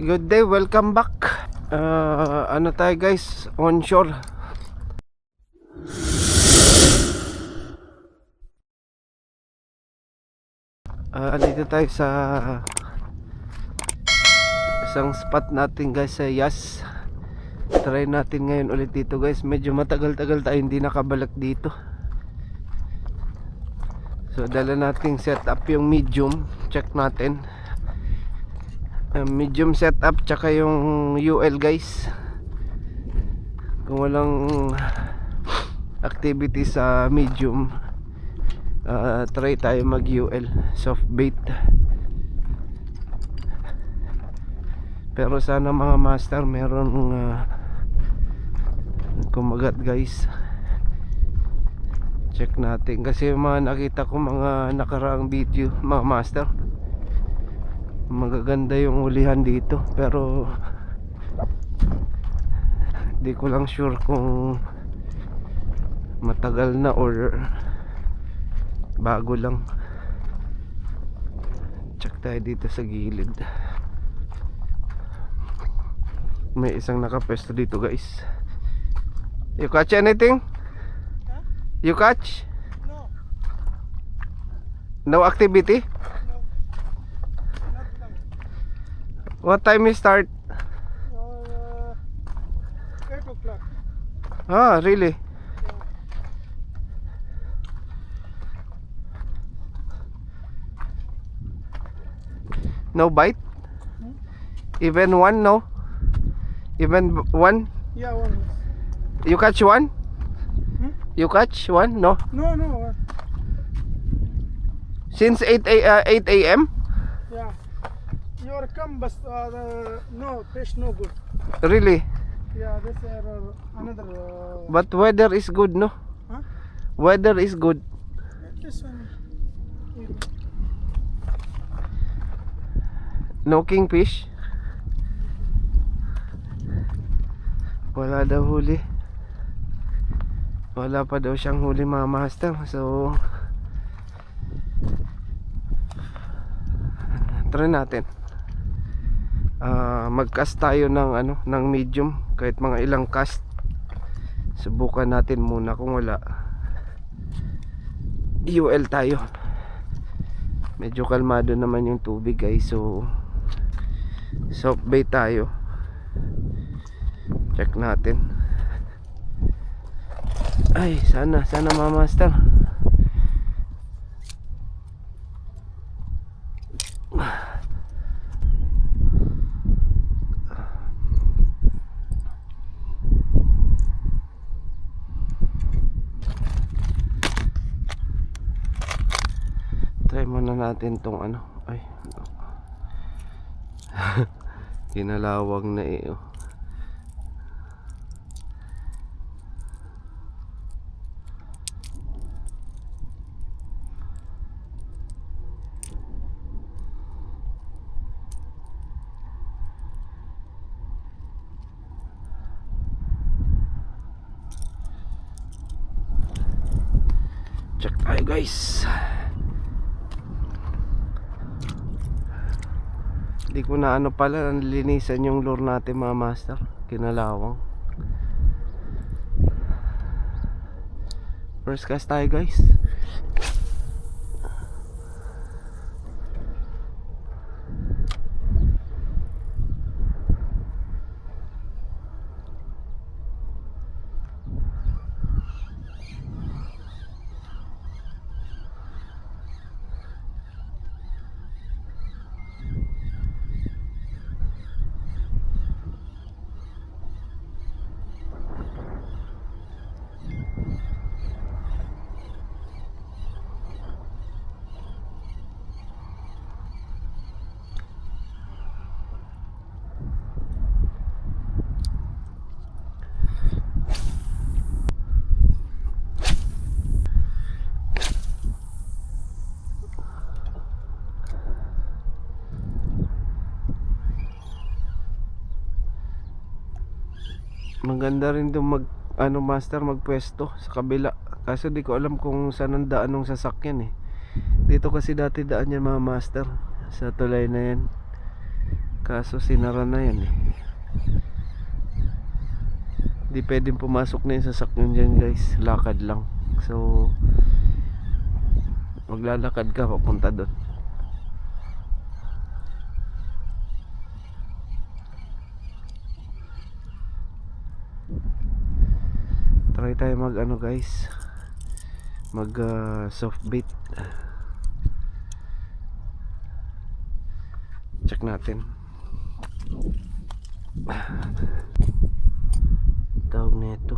Good day, welcome back. Ano tayo guys, onshore. Dito tayo sa isang spot natin guys sa Yas. Try natin ngayon ulit dito guys. Medyo matagal-tagal tayo hindi nakabalik dito. So dala nating setup yung medium. Check natin medium setup tsaka yung UL guys. Kung walang activity sa medium, try tayo mag UL soft bait. Pero sana mga master meron kumagat guys. Check natin kasi yung mga nakita ko mga nakaraang video mga master, magaganda yung ulihan dito, pero di ko lang sure kung matagal na or bago lang. Check tayo dito sa gilid. May isang nakapwesto dito guys. You catch anything? Huh? You catch? No, No activity? no, not come. What time you start? 8 o'clock. Ah, really? No bite? Even one, no? Even one? Yeah, one. You catch one? Hmm? You catch one? No? No, no. Since 8 a.m.? Yeah. You are come, but no fish, no good. Really? Yeah, this another. But weather is good, no? Huh? Weather is good. This one. No kingfish? Wala daw huli. Wala pa daw siyang huli mga master. So try natin. Mag-cast tayo ng ng medium, kahit mga ilang cast. Subukan natin muna, kung wala UL tayo. Medyo kalmado naman yung tubig guys, so soft bait tayo. Check natin. Ay, sana mga master. Try muna natin tong ay kinalawag na oh. Check tayo guys. Hindi ko na pala linisan yung lure natin mga master. Kinalawang. First cast tayo guys. Maganda rin doon master magpwesto sa kabila. Kaso di ko alam kung saan ang daan ng sasakyan eh. Dito kasi dati daan yan mga master, sa tulay na yan. Kaso sinara na yan eh. Di pwedeng pumasok na yung sasakyan dyan guys. Lakad lang. So maglalakad ka papunta doon. Try tayo mag ano guys, mag soft bait. Check natin. Tawag na ito.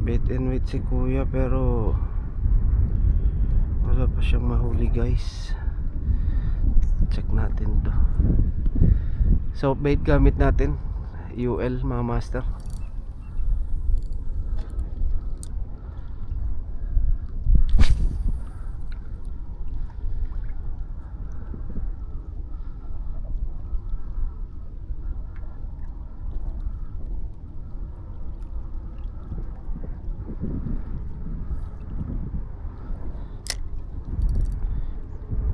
Bait and wait si kuya pero wala pa siyang mahuli guys. Check natin to. Soft bait gamit natin UL mga master.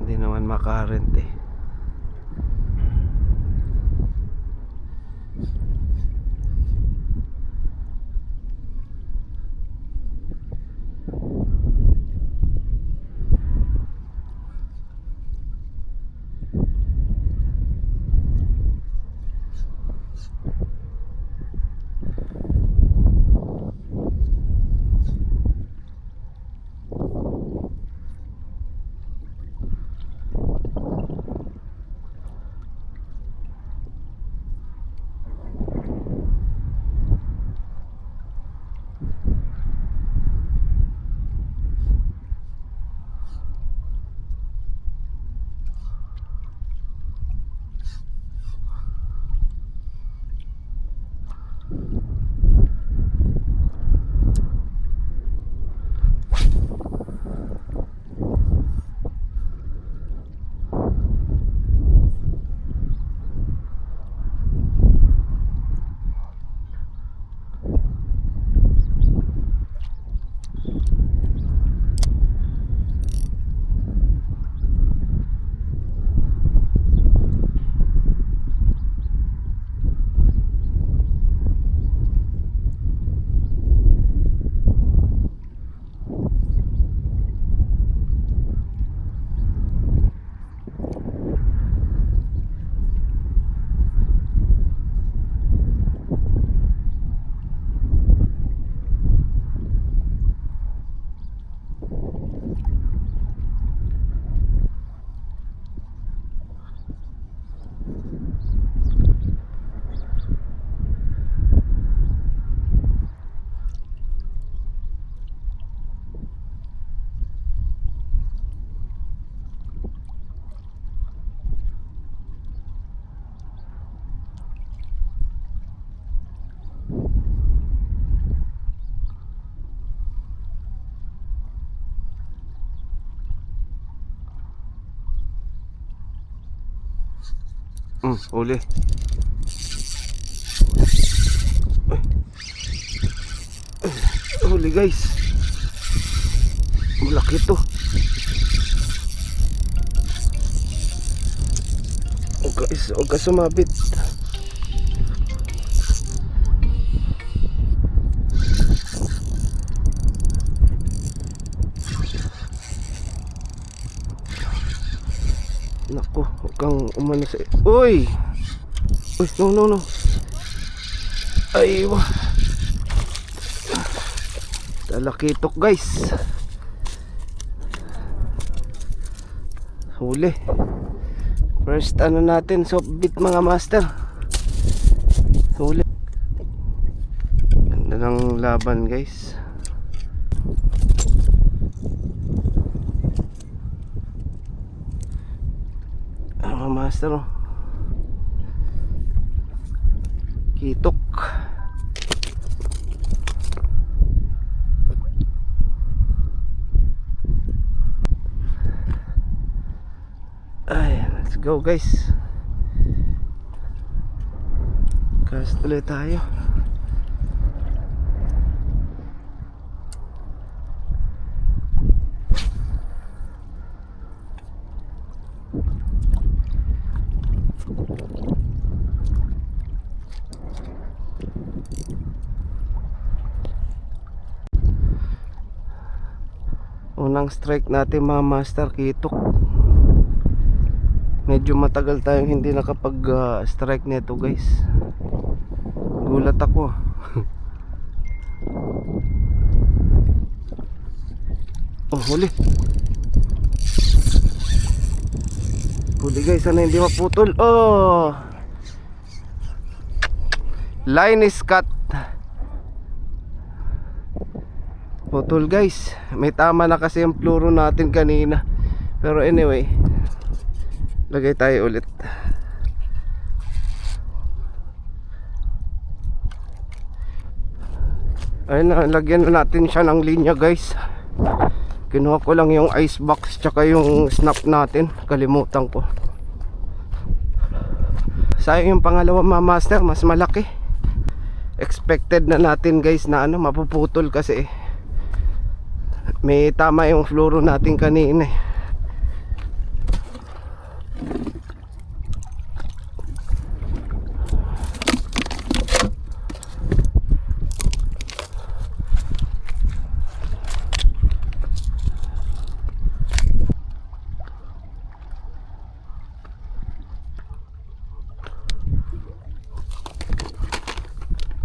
Hindi naman makarent eh. Uli. Uli guys. Malaki to. Huwag ka sumabit. Nako, huwag kang umano sa... Uy! Uy, no. Ay, wah. Talakitok guys. Huli. First ano natin, soft bait mga master. Huli. Ganda ng laban guys. Mga master oh. Kitok. Ay, let's go guys. Cast ulit tayo. Unang strike natin mga master, kitok. Medyo matagal tayong hindi nakapag strike nito guys. Gulat ako. Oh, huli. Huli guys, sana hindi maputol. Oh, line is cut. Putol guys. May tama na kasi yung fluoro natin kanina. Pero anyway, lagay tayo ulit. Ayun na, lagyan na natin siya ng linya guys. Kinuha ko lang yung ice box tsaka yung snap natin. Kalimutan ko. Sayang yung pangalawa mga master, mas malaki. Expected na natin guys na mapuputol kasi may tama yung fluoro natin kanina.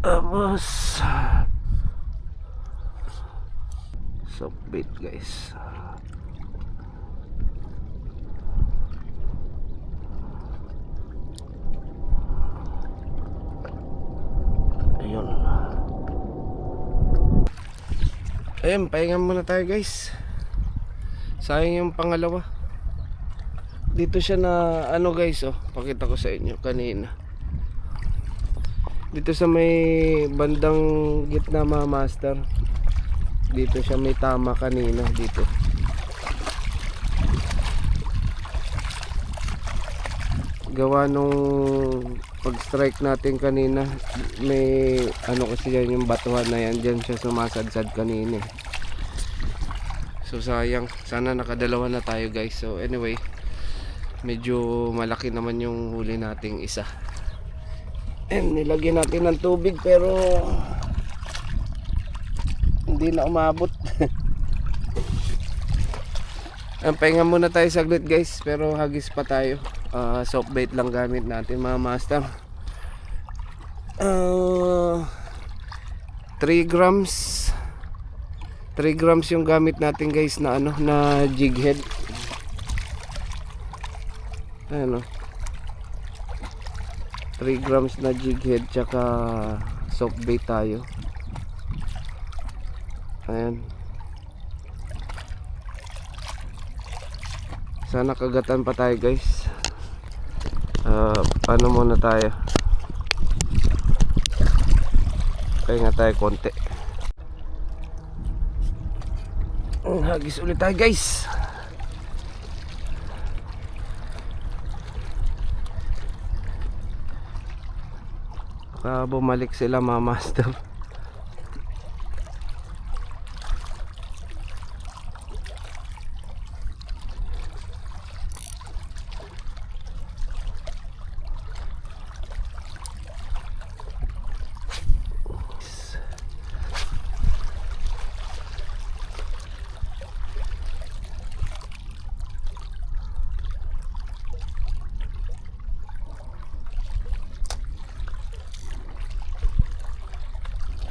Tapos soft bait guys. Ayun. Ayun, pahinga muna tayo guys. Sayang yung pangalawa. Dito siya na guys, pakita ko sa inyo kanina. Dito sa may bandang gitna mga master, dito siya may tama kanina dito. Gawa nung pag strike natin kanina, may kasi yan yung batuhan na yan, dyan siya sumasadsad kanina. So sayang, sana nakadalawa na tayo guys. So anyway, medyo malaki naman yung huli nating isa. And nilagyan natin ng tubig pero hindi na umabot. Pahinga muna tayo saglit guys, pero hagis pa tayo. Soft bait lang gamit natin mga master. 3 grams 3 grams yung gamit natin guys na na jig head. Ayan 3 grams na jig head tsaka soft bait tayo. Ayan. Sana kagatan pa tayo guys. Paano muna tayo? Kaya nga tayo konti. Hagis ulit tayo guys. Bumalik sila mga master.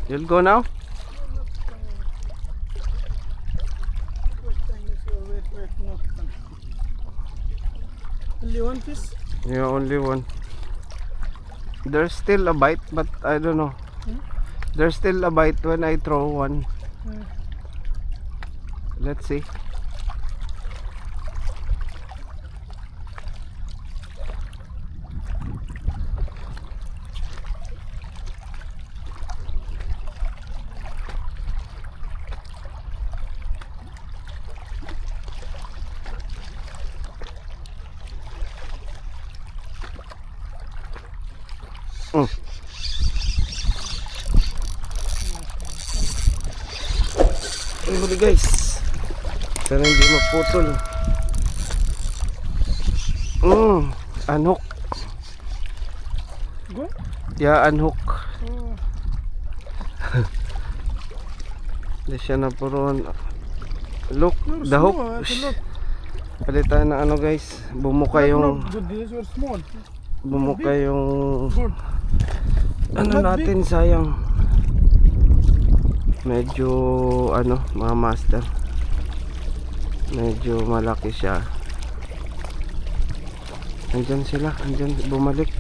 You'll go now? Only one piece? Yeah, only one. There's still a bite, but I don't know. There's still a bite when I throw one. Let's see. Huli guys, sana hindi maputol. Anok. go? Yeah, unhook. Oh, Hindi siya na puron. Look, you're the hook. small. Look. Palitan na ano guys. Bumuka yung Good, these were small. bumuka yung Good. ano Not natin, sayang. Medyo ano, mga master. Medyo malaki siya. Andyan sila, andyan bumalik.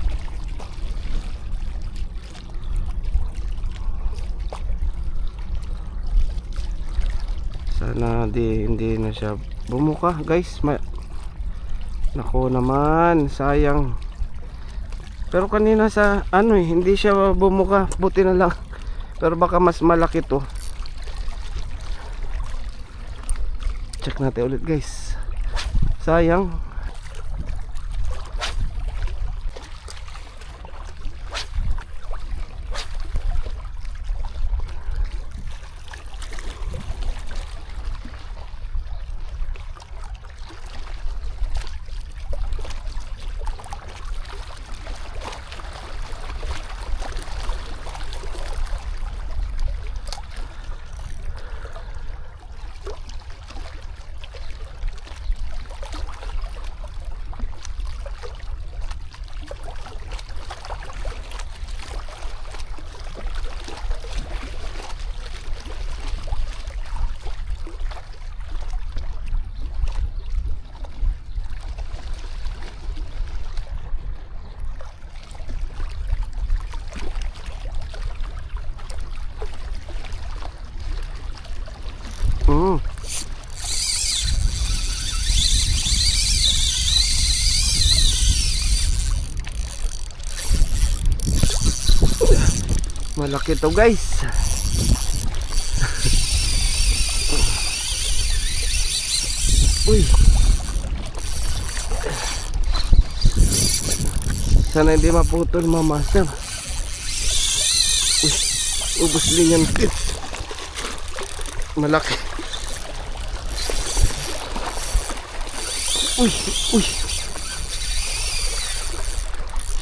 Sana hindi na siya bumuka guys. Nako naman, sayang. Pero kanina sa ano hindi siya bumuka, buti na lang. Pero baka mas malaki to. Check natin ulit guys. Sayang. Malaki to guys. Uy. Sana hindi maputol mga master. Uy, ubos din yan. Malaki. Uy, uy.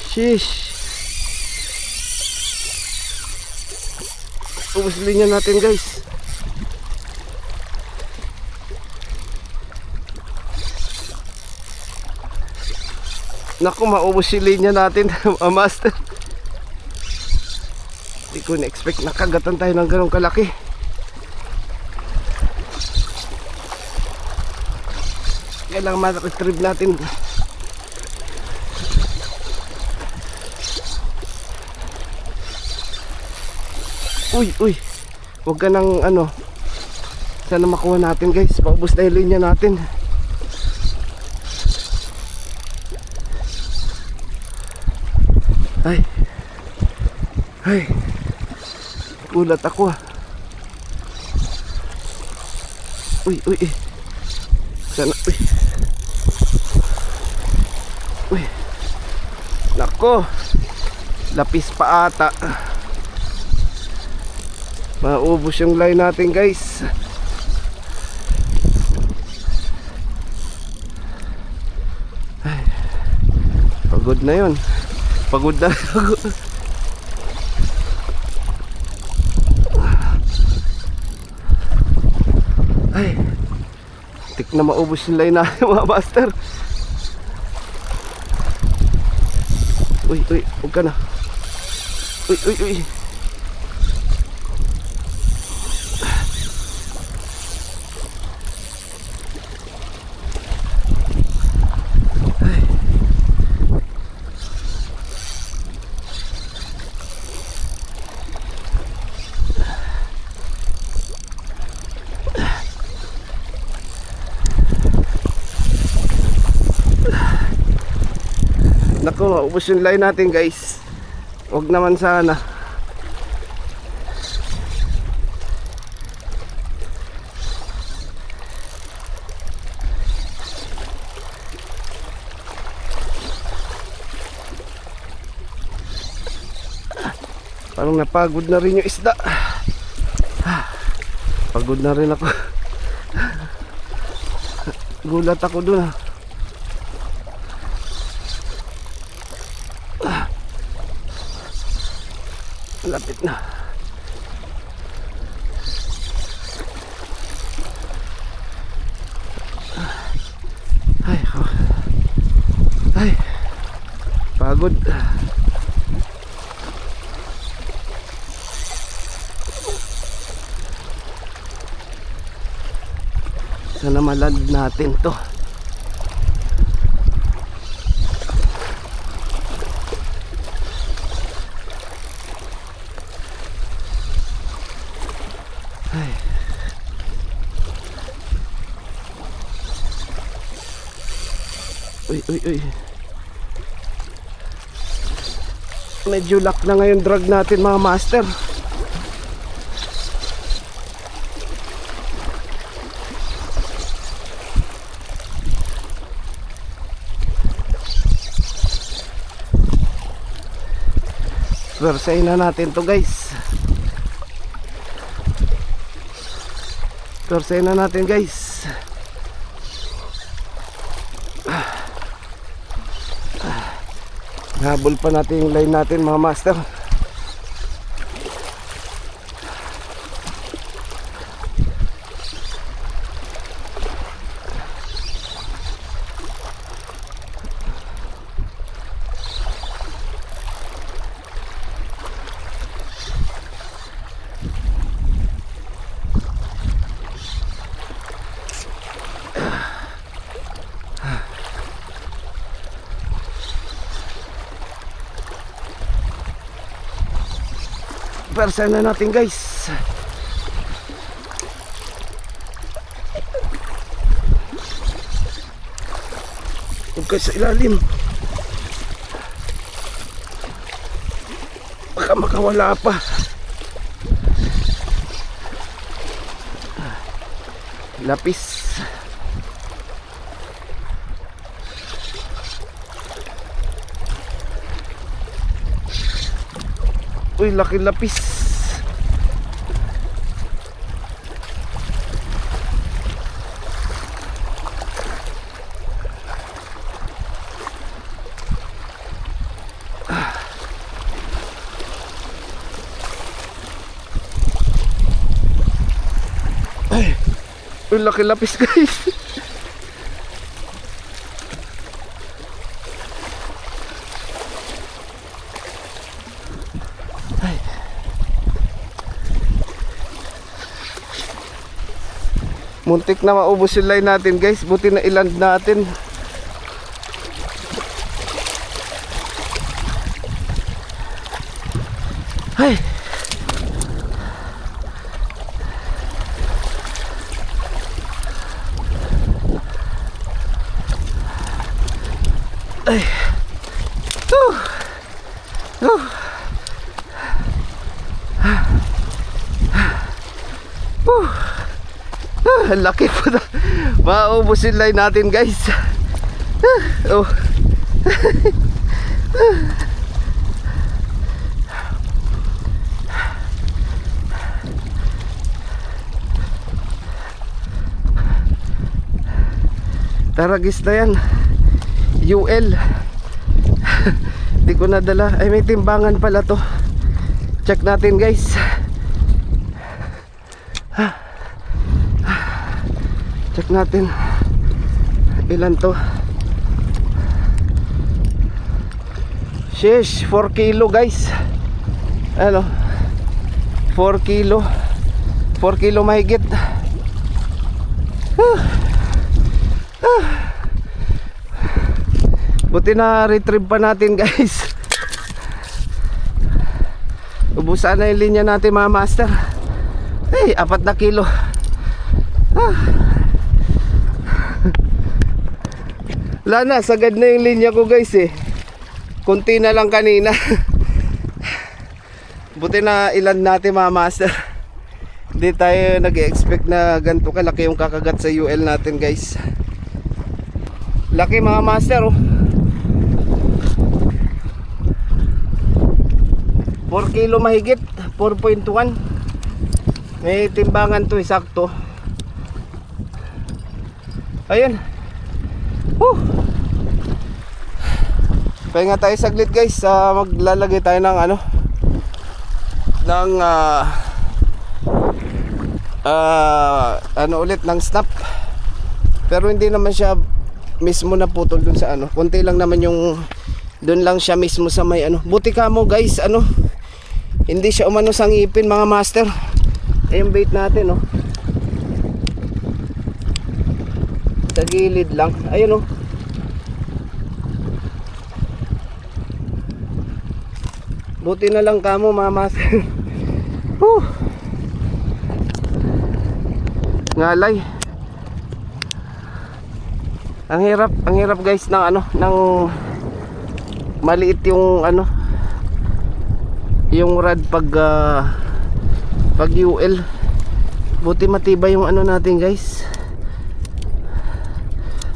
Sheesh. Ubos linya natin guys. Naku, maubos si linya natin. Master, hindi ko na-expect nakagatan tayo ng ganong kalaki. Kailangan ma-retrieve natin. Uy, uy. Huwag ka nang ano. Sana makuha natin guys. Paubos na yung linya natin. Ay. Ay. Gulat ako ah. Uy, uy, uy. Sana, uy. Uy. Nako. Lapis pa ata. Maubos yung line natin guys. Ay, pagod na yun. Pagod na. Ay, tik na maubos yung line natin mga master. Uy, uy, huwag ka na. Uy, uy, uy. Naku, maubos yung line natin guys. Huwag naman sana. Parang napagod na rin yung isda. Pagod na rin ako. Gulat ako dun ah. Lapit na. Ay, ay, pagod. Sana maland natin to. Ay. Uy, uy, uy. Medyo lock na ngayon drag natin mga master. Swersahin na natin to guys. Swersahin na natin guys. Habol pa natin yung line natin mga master. Persa na natin guys. Huwag kayo sa ilalim, baka makawala pa. Lapis. Uy, laki lapis. Ay, uy, laki lapis guys. Muntik na maubos yung line natin guys. Buti na iland natin. Ay. Ay. Laki po na. Maubos yung line natin guys. Oh. Taragis na yan. UL. Hindi ko nadala. Ay, may timbangan pala to. Check natin guys. Check natin ilan to. Sheesh, 4 kilo guys. Ano, 4 kilo 4 kilo mahigit. Buti na retrieve pa natin guys. Ubusan na yung linya natin mga master. Ay, 4 na kilo. Wala na, sagad na yung linya ko guys eh. Kunti na lang kanina. Buti na ilan natin mga master. Hindi tayo nag-expect na ganito kalaki yung kakagat sa UL natin guys. Laki mga master oh. 4 kilo mahigit, 4.1. May timbangan to, sakto. Ayun. Pahinga tayo saglit guys. Maglalagay tayo ng ano, ng ano ulit ng snap. Pero hindi naman siya mismo naputol dun sa ano. Kunti lang naman yung dun lang siya mismo sa may ano. Buti ka mo guys, ano, hindi siya umano sa ngipin mga master. Ayun bait natin, oh. Sa gilid lang. Ayun, oh. Buti na lang kamo mga master. Ngalay. Ang hirap guys ng ano, ng maliit yung ano, yung rod pag UL. Buti matibay yung ano natin guys.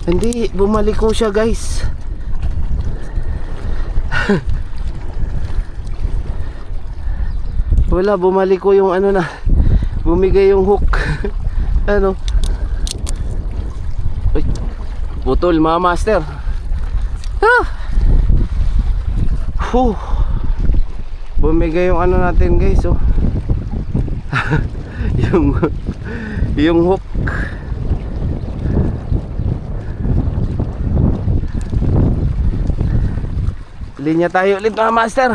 Hindi bumaliko siya guys. Wala, bumaliko yung ano na, bumigay yung hook. Ano, uy, putol mga master. Bumigay yung ano natin guys, oh. yung hook. Linya tayo ulit mga master.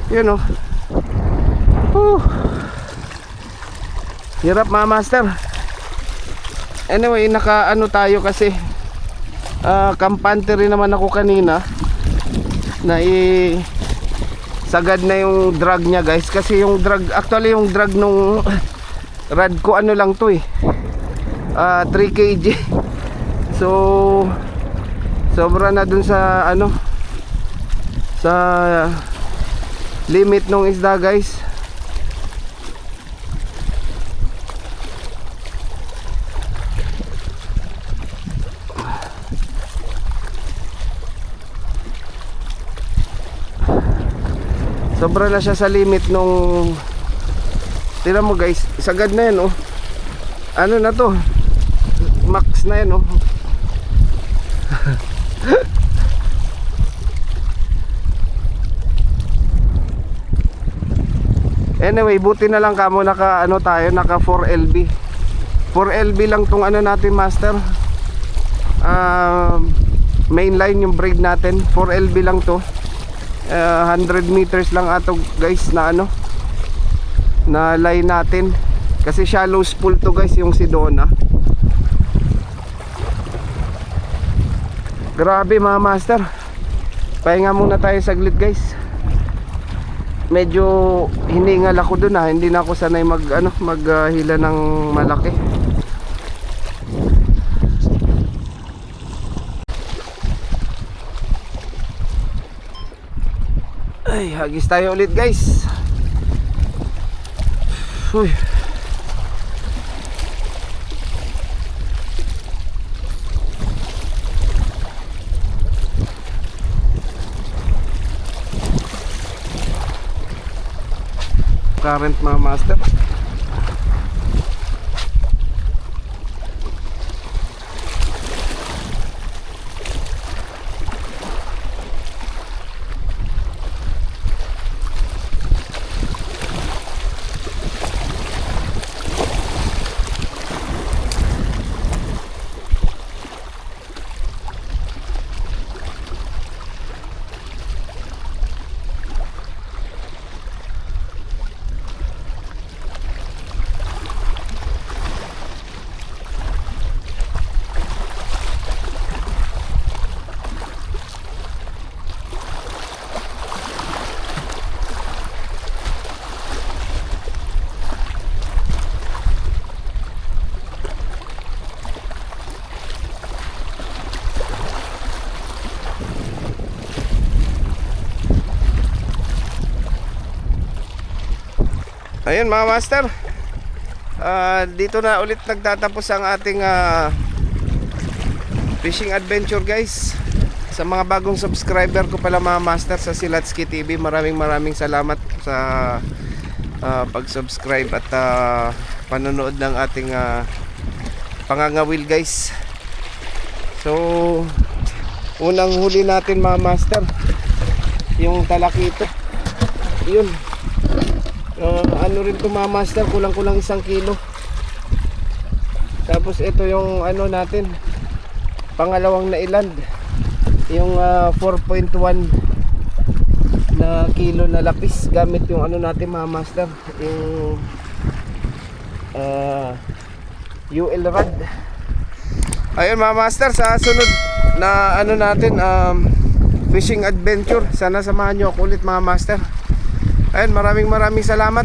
Yun, oh. Hirap mga master. Anyway, naka ano tayo kasi kampante rin naman ako kanina na sagad na yung drag niya guys. Kasi yung drag, actually yung drag nung rad ko ano lang to eh, 3 kg. So sobra na dun sa ano, sa limit nung isda guys. Sobra na siya sa limit nung, tira mo guys, sagad na yan, oh. Ano na to, max na yan, oh. Anyway, buti na lang kamo naka ano tayo, naka 4LB. 4LB lang tong ano natin master. Mainline yung braid natin. 4LB lang to. 100 meters lang ato guys na ano, na line natin. Kasi shallow spool to guys yung Sedona. Grabe mga master. Pahinga muna tayo saglit guys. Medyo hiningal ako dun hindi na ako sanay maghila ng malaki. Ay, hagis tayo ulit guys. Uy. Current mga master. Ayun mga master, dito na ulit nagtatapos ang ating fishing adventure guys. Sa mga bagong subscriber ko pala mga master sa Silatski TV, maraming salamat sa pag-subscribe at panonood ng ating pangangawil guys. So Unang huli natin mga master, yung talakito. Yun. Ano rin to mga master, kulang-kulang 1 kilo. Tapos ito yung ano natin, pangalawang nailand. Yung 4.1 na kilo na lapis gamit yung ano natin mga master, yung UL rod. Ayun mga master, sa sunod na ano natin, fishing adventure, sana samahan nyo ako ulit mga master. Ayun, maraming salamat.